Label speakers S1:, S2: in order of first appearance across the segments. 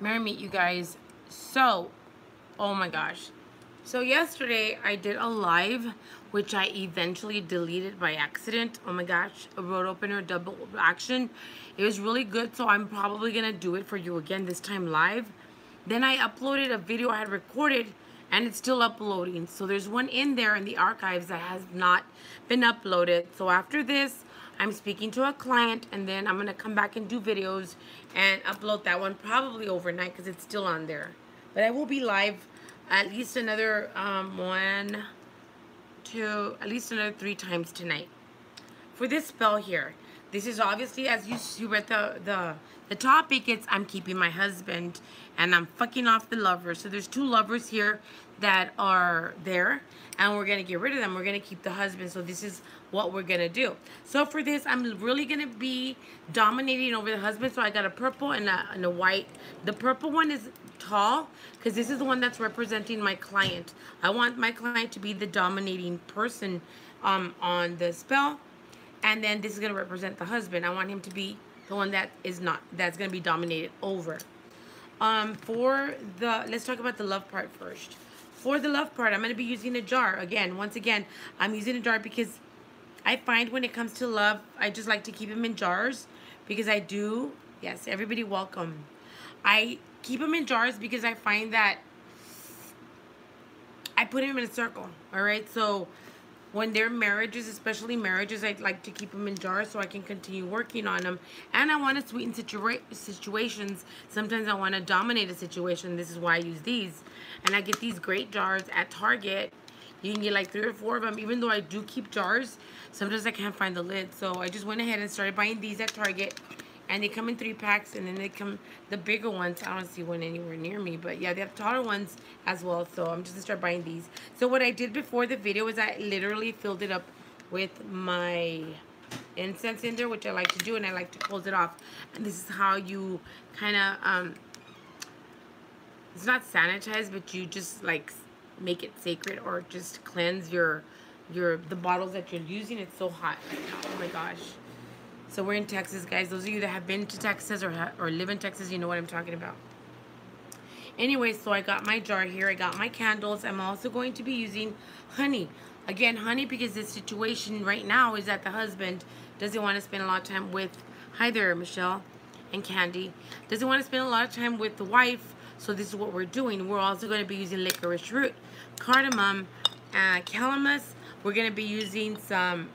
S1: Merry meet you guys. So, oh my gosh. So yesterday I did a live, which I eventually deleted by accident. Oh my gosh, a road opener double action. It was really good, so I'm probably gonna do it for you again this time live. Then I uploaded a video I had recorded and it's still uploading. So there's one in there in the archives that has not been uploaded. So after this, I'm speaking to a client and then I'm going to come back and do videos and upload that one probably overnight because it's still on there. But I will be live at least another at least another 3 times tonight. For this spell here, this is obviously, as you read the topic, it's I'm keeping my husband and I'm fucking off the lovers. So there's 2 lovers here that are there and we're going to get rid of them. We're going to keep the husband. So this is what we're going to do. So for this, I'm really going to be dominating over the husband. So I got a purple and a white. The purple one is tall because this is the one that's representing my client. I want my client to be the dominating person on the spell. And then this is going to represent the husband. I want him to be the one that is not, that's going to be dominated over. Let's talk about the love part first. For the love part, I'm going to be using a jar. Again, once again, I'm using a jar because I find when it comes to love, I just like to keep them in jars because I do. Yes, everybody welcome. I keep them in jars because I find that I put them in a circle. All right, so when they're marriages, especially marriages, I'd like to keep them in jars so I can continue working on them. And I want to sweeten situations. Sometimes I want to dominate a situation. This is why I use these. And I get these great jars at Target. You can get like 3 or 4 of them. Even though I do keep jars, sometimes I can't find the lid. So I just went ahead and started buying these at Target. And they come in 3 packs, and then they come the bigger ones. I don't see one anywhere near me, but yeah, they have taller ones as well. So I'm just gonna start buying these. So what I did before the video is I literally filled it up with my incense in there, which I like to do, and I like to close it off. And this is how you kind of it's not sanitize, but you just like make it sacred or just cleanse the bottles that you're using. It's so hot right now. Oh my gosh. So we're in Texas, guys. Those of you that have been to Texas or live in Texas, you know what I'm talking about. Anyway, so I got my jar here. I got my candles. I'm also going to be using honey. Again, honey, because the situation right now is that the husband doesn't want to spend a lot of time with, hi there, Michelle and Candy, doesn't want to spend a lot of time with the wife. So this is what we're doing. We're also going to be using licorice root, cardamom, calamus. We're going to be using some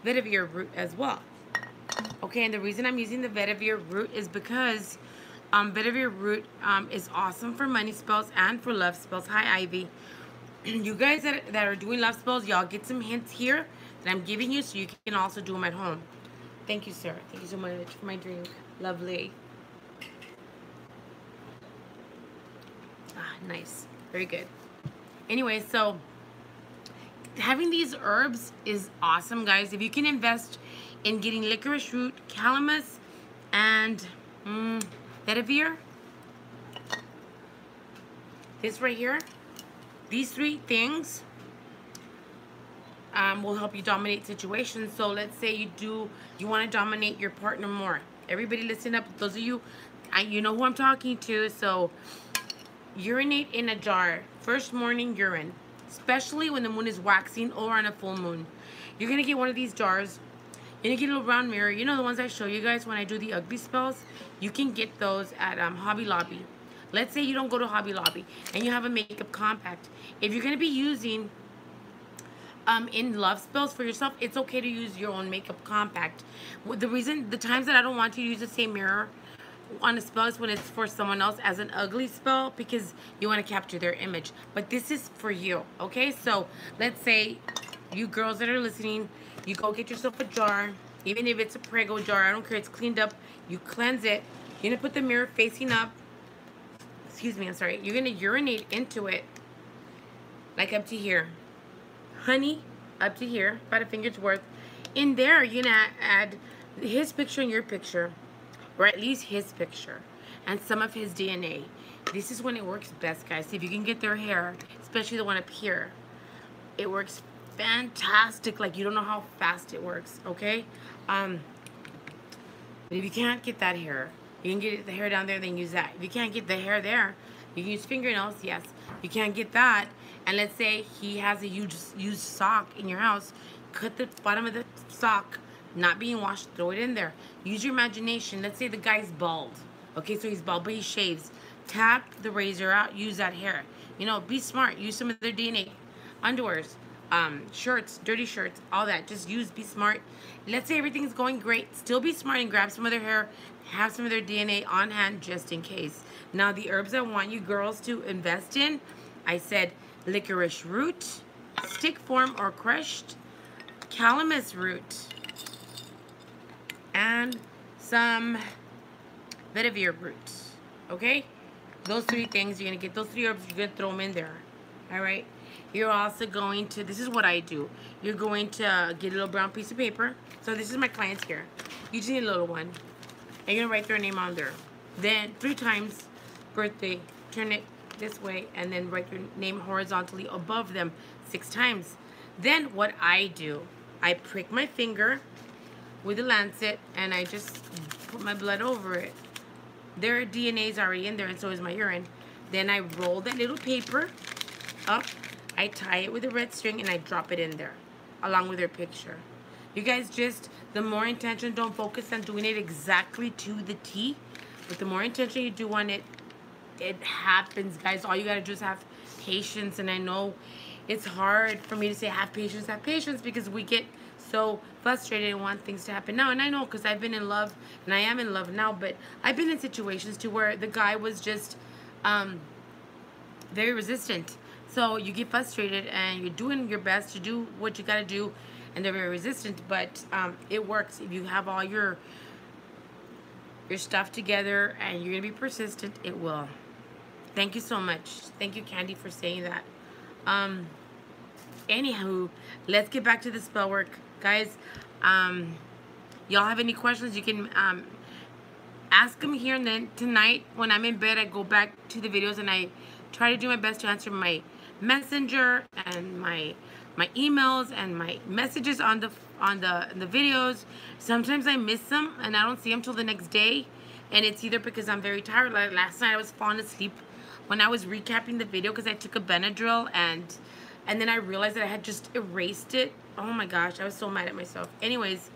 S1: vetiver root as well. Okay, and the reason I'm using the vetiver root is because vetiver root is awesome for money spells and for love spells. Hi, Ivy. You guys that are doing love spells, y'all get some hints here that I'm giving you so you can also do them at home. Thank you, sir. Thank you so much for my drink. Lovely. Ah, nice. Very good. Anyway, so having these herbs is awesome, guys. If you can invest in getting licorice root, calamus, and vetiver, this right here, these 3 things will help you dominate situations. So let's say you want to dominate your partner more. Everybody listen up. Those of you, you know who I'm talking to. So urinate in a jar. First morning urine, especially when the moon is waxing or on a full moon. You're going to get one of these jars. You're going to get a little round mirror. You know the ones I show you guys when I do the ugly spells? You can get those at Hobby Lobby. Let's say you don't go to Hobby Lobby and you have a makeup compact. If you're going to be using in love spells for yourself, it's okay to use your own makeup compact. The times that I don't want to use the same mirror on a spell is when it's for someone else as an ugly spell because you want to capture their image. But this is for you, okay? So let's say you girls that are listening, you go get yourself a jar, even if it's a Prego jar, I don't care, it's cleaned up, you cleanse it, you're going to put the mirror facing up, excuse me, I'm sorry, you're going to urinate into it, like up to here, honey, up to here, about a finger's worth. In there, you're going to add his picture and your picture, or at least his picture, and some of his DNA. This is when it works best, guys. If you can get their hair, especially the one up here, it works fantastic. Like, you don't know how fast it works, okay? But if you can't get that hair, you can get the hair down there, then use that. If you can't get the hair there, you can use fingernails, yes. You can't get that, and let's say he has a huge used sock in your house, cut the bottom of the sock, not being washed, throw it in there. Use your imagination. Let's say the guy's bald. Okay, so he's bald, but he shaves. Tap the razor out, use that hair. You know, be smart. Use some of their DNA. Underwears, shirts, dirty shirts, all that. Just be smart. Let's say everything's going great. Still be smart and grab some of their hair. Have some of their DNA on hand just in case. Now, the herbs I want you girls to invest in, I said licorice root, stick form or crushed, calamus root, and some vetiver root. Okay? Those 3 things, you're going to get those 3 herbs, you're going to throw them in there. All right? You're also going to, this is what I do. You're going to get a little brown piece of paper. So this is my clients here. You just need a little one. And you're going to write their name on there. Then 3 times, birthday, turn it this way, and then write your name horizontally above them 6 times. Then what I do, I prick my finger with a lancet, and I just put my blood over it. Their DNA is already in there, and so is my urine. Then I roll that little paper up, I tie it with a red string, and I drop it in there, along with their picture. You guys just, the more intention, don't focus on doing it exactly to the T, but the more intention you do on it, it happens, guys. All you gotta do is have patience, and I know it's hard for me to say have patience, because we get so frustrated and want things to happen now. And I know, because I've been in love, and I am in love now, but I've been in situations too where the guy was just very resistant. So you get frustrated, and you're doing your best to do what you gotta do, and they're very resistant, but it works if you have all your stuff together and you're gonna be persistent. It will. Thank you so much. Thank you, Candy, for saying that. Anywho, let's get back to the spell work, guys. Y'all have any questions, you can ask them here, and then tonight when I'm in bed, I go back to the videos and I try to do my best to answer my messenger and my emails and my messages on the videos. Sometimes I miss them and I don't see them till the next day, and it's either because I'm very tired. Like last night I was falling asleep when I was recapping the video because I took a Benadryl, and then I realized that I had just erased it. Oh my gosh, I was so mad at myself. Anyways,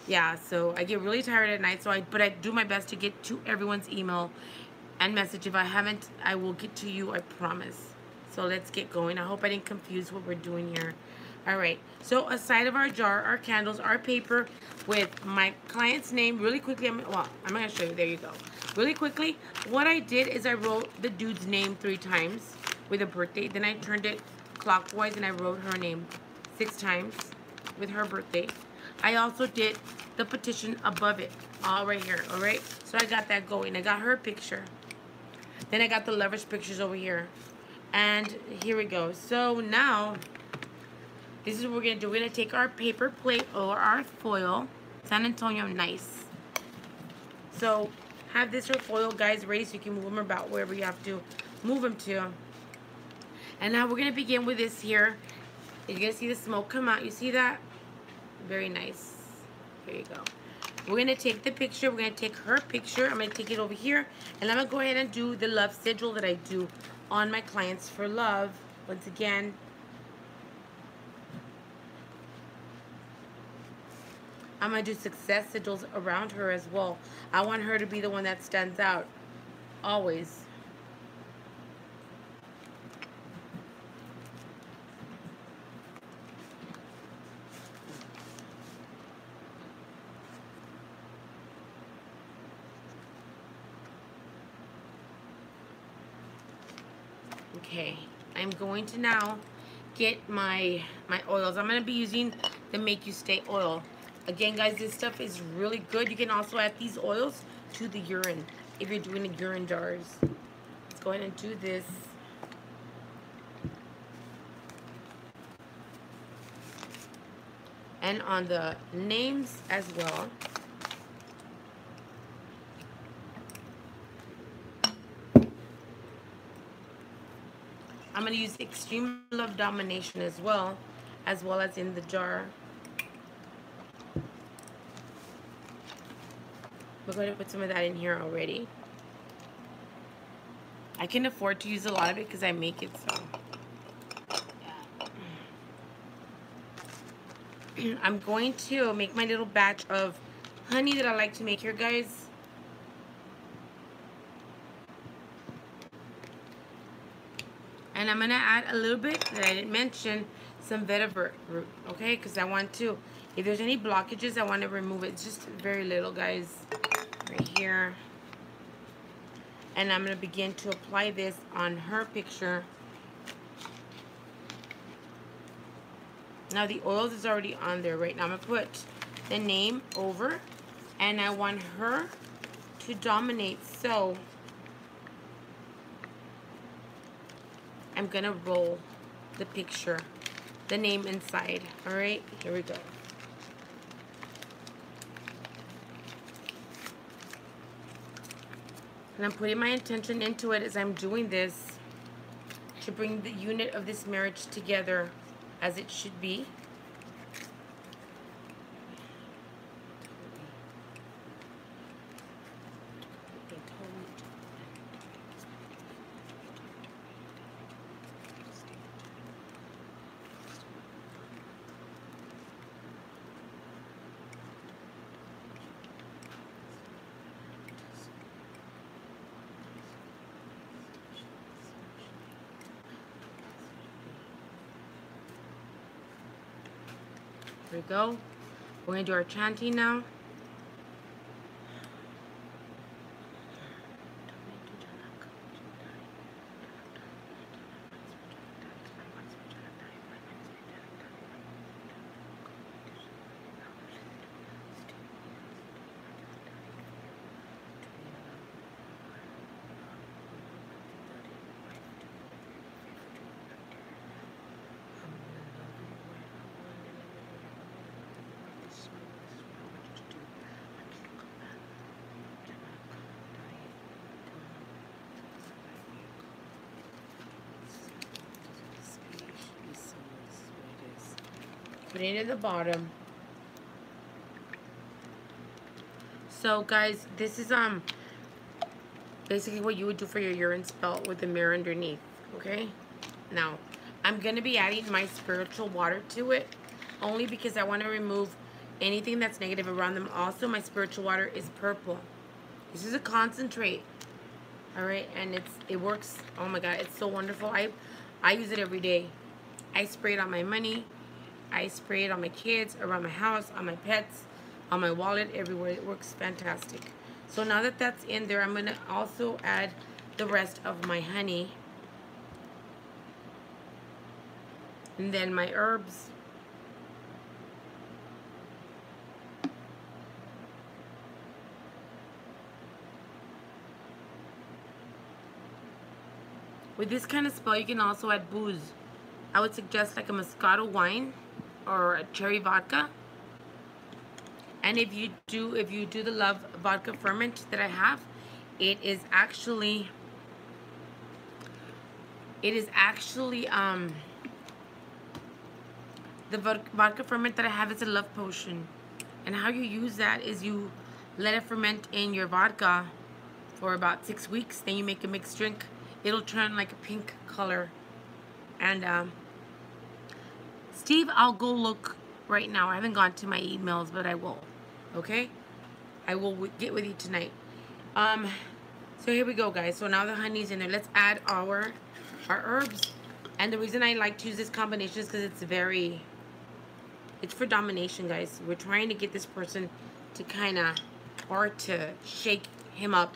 S1: yeah, so I get really tired at night, but I do my best to get to everyone's email and message. If I haven't, I will get to you, I promise. So let's get going. I hope I didn't confuse what we're doing here. All right, so aside of our jar, our candles, our paper with my client's name, really quickly, I'm going to show you. There you go. Really quickly, what I did is I wrote the dude's name 3 times with a birthday. Then I turned it clockwise and I wrote her name 6 times with her birthday. I also did the petition above it, all right here, all right? So I got that going. I got her picture. Then I got the lovers' pictures over here. And here we go. So now, this is what we're going to do. We're going to take our paper plate or our foil. San Antonio, nice. So, have this or foil, guys, ready so you can move them about wherever you have to move them to. And now we're going to begin with this here. You're going to see the smoke come out. You see that? Very nice. There you go. We're going to take the picture. We're going to take her picture. I'm going to take it over here. And I'm going to go ahead and do the love sigil that I do on my clients for love. Once again, I'm going to do success sigils around her as well. I want her to be the one that stands out. Always. Okay, I'm going to now get my oils. I'm going to be using the Make You Stay oil. Again, guys, this stuff is really good. You can also add these oils to the urine if you're doing the urine jars. Let's go ahead and do this. And on the names as well. I'm going to use Extreme Love Domination as well as in the jar. We're going to put some of that in here already. I can afford to use a lot of it because I make it, so. I'm going to make my little batch of honey that I like to make here, guys. And I'm going to add a little bit that I didn't mention, some vetiver root, okay? Because I want to, if there's any blockages, I want to remove it. It's just very little, guys, right here. And I'm going to begin to apply this on her picture. Now the oils is already on there right now. I'm going to put the name over, and I want her to dominate. So I'm going to roll the picture, the name inside. All right, here we go. And I'm putting my intention into it as I'm doing this to bring the unit of this marriage together as it should be. There we go. We're going to do our chanting now. Put it at the bottom. So guys, this is basically what you would do for your urine spout with the mirror underneath. Okay, now I'm gonna be adding my spiritual water to it, only because I want to remove anything that's negative around them. Also, my spiritual water is purple. This is a concentrate. All right, and it works. Oh my god, it's so wonderful. I use it every day. I spray it on my money. I spray it on my kids, around my house, on my pets, on my wallet, everywhere. It works fantastic. So now that that's in there, I'm going to also add the rest of my honey. And then my herbs. With this kind of spell, you can also add booze. I would suggest like a Moscato wine or a cherry vodka. And if you do the Love vodka ferment that I have, it is actually the vodka ferment that I have is a love potion. And how you use that is you let it ferment in your vodka for about 6 weeks. Then you make a mixed drink. It'll turn like a pink color. And Steve, I'll go look right now. I haven't gone to my emails, but I will. Okay? I will get with you tonight. So here we go, guys. So now the honey's in there. Let's add our herbs. And the reason I like to use this combination is because it's for domination, guys. We're trying to get this person to or to shake him up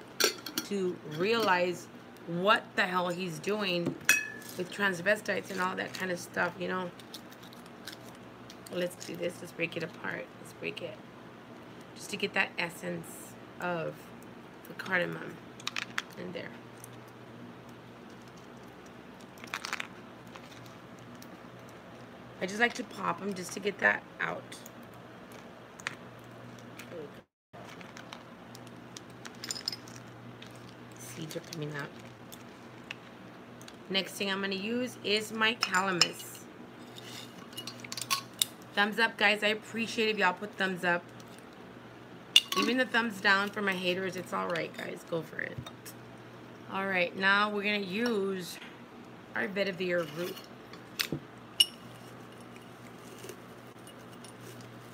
S1: to realize what the hell he's doing with transvestites and all that kind of stuff, you know. Let's do this. Let's break it apart. Let's break it. Just to get that essence of the cardamom in there. I just like to pop them just to get that out. Seeds are coming out. Next thing I'm going to use is my calamus. Thumbs up, guys. I appreciate if y'all put thumbs up. Even the thumbs down for my haters, it's all right, guys. Go for it. All right, now we're gonna use our vetiver root.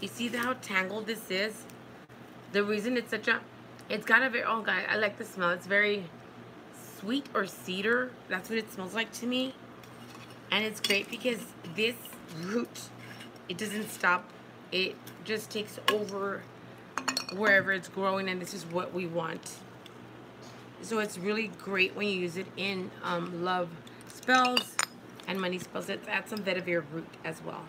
S1: You see how tangled this is? The reason it's such a, it's got a very, oh God, I like the smell. It's very sweet or cedar. That's what it smells like to me. And it's great because this root, it doesn't stop. It just takes over wherever it's growing, and this is what we want. So it's really great when you use it in love spells and money spells. Let's add some vetiver root as well.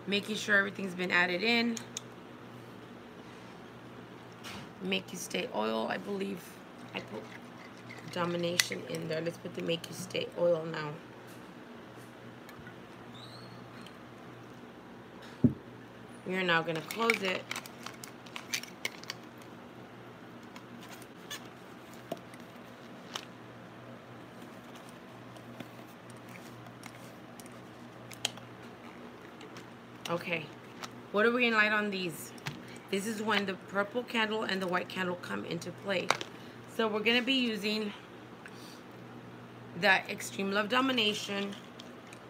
S1: Making sure everything's been added in. Make you stay oil, I believe I put domination in there. Let's put the make you stay oil now. We're now going to close it. Okay, what are we going to light on these? This is when the purple candle and the white candle come into play. So we're going to be using the Extreme Love Domination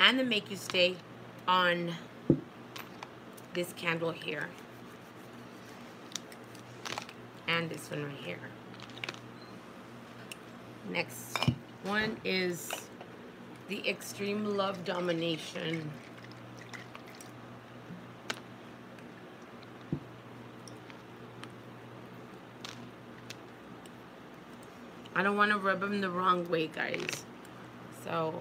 S1: and the Make You Stay on this candle here. And this one right here. Next one is the Extreme Love Domination. I don't want to rub them the wrong way, guys. So,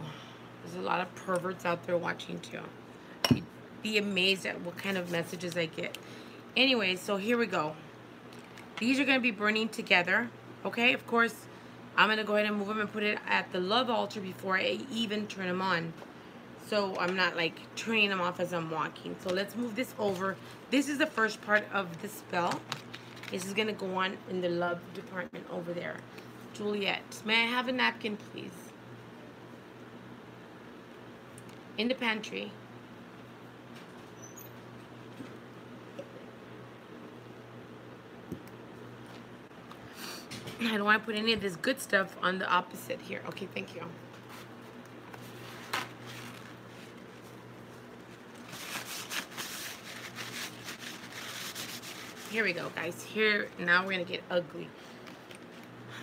S1: there's a lot of perverts out there watching too. You'd be amazed at what kind of messages I get. Anyway, so here we go. These are going to be burning together. Okay, of course, I'm going to go ahead and move them and put it at the love altar before I even turn them on. So, I'm not like turning them off as I'm walking. So, let's move this over. This is the first part of the spell. This is going to go on in the love department over there. Juliet, may I have a napkin, please? In the pantry. I don't want to put any of this good stuff on the opposite here. Okay, thank you. Here we go, guys. Here, now we're going to get ugly.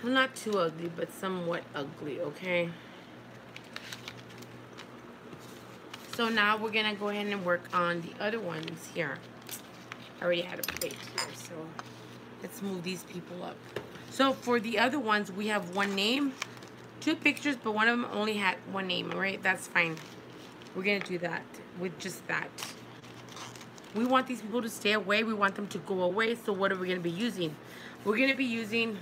S1: Well, not too ugly, but somewhat ugly, okay? So now we're going to go ahead and work on the other ones here. I already had a plate here, so let's move these people up. So for the other ones, we have one name, two pictures, but one of them only had one name, all right? That's fine. We're going to do that with just that. We want these people to stay away. We want them to go away. So what are we going to be using? We're going to be using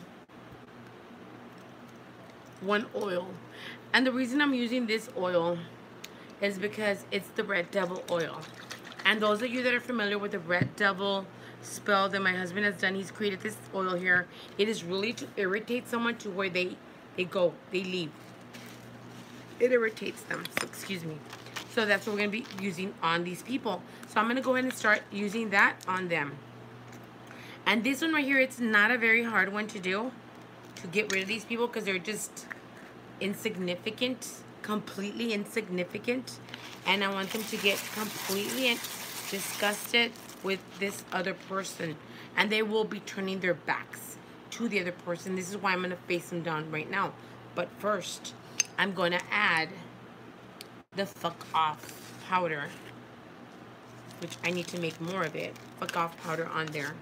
S1: one oil. And the reason I'm using this oil is because it's the Red Devil oil. And those of you that are familiar with the Red Devil spell that my husband has done, he's created this oil here. It is really to irritate someone to where they leave. It irritates them. So excuse me. So that's what we're going to be using on these people. So I'm going to go ahead and start using that on them. And this one right here, it's not a very hard one to do, to get rid of these people, because they're just insignificant, completely insignificant. And I want them to get completely disgusted with this other person. And they will be turning their backs to the other person. This is why I'm going to face them down right now. But first, I'm going to add the fuck off powder, which I need to make more of it. Fuck off powder on there.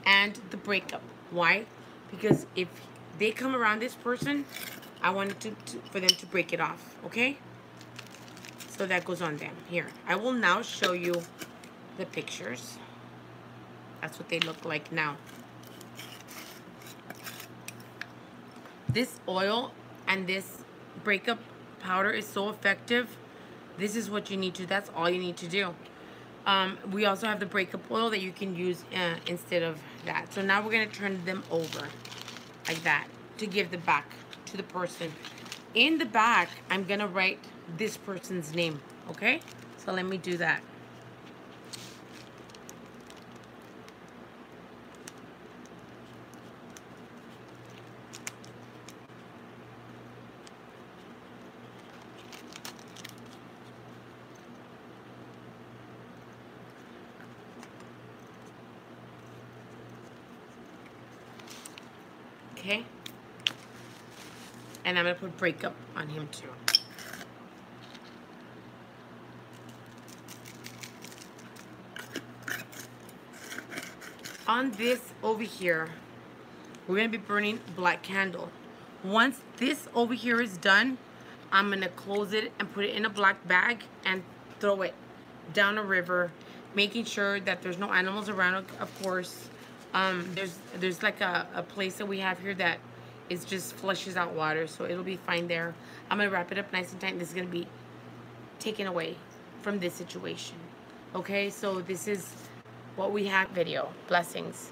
S1: And the breakup. Why? Because if they come around this person, I want it for them to break it off. Okay? So that goes on them. Here. I will now show you the pictures. That's what they look like now. This oil and this breakup powder is so effective. This is what you need to, that's all you need to do. We also have the breakup oil that you can use instead of that. So now we're going to turn them over like that to give the back to the person. In the back, I'm going to write this person's name, okay? So let me do that. Okay? And I'm going to put breakup on him too. On this over here, we're going to be burning black candle. Once this over here is done, I'm going to close it and put it in a black bag and throw it down a river, making sure that there's no animals around, of course. There's like a place that we have here that is just flushes out water, so it'll be fine there. I'm going to wrap it up nice and tight. This is going to be taken away from this situation. Okay, so this is what we have video. Blessings.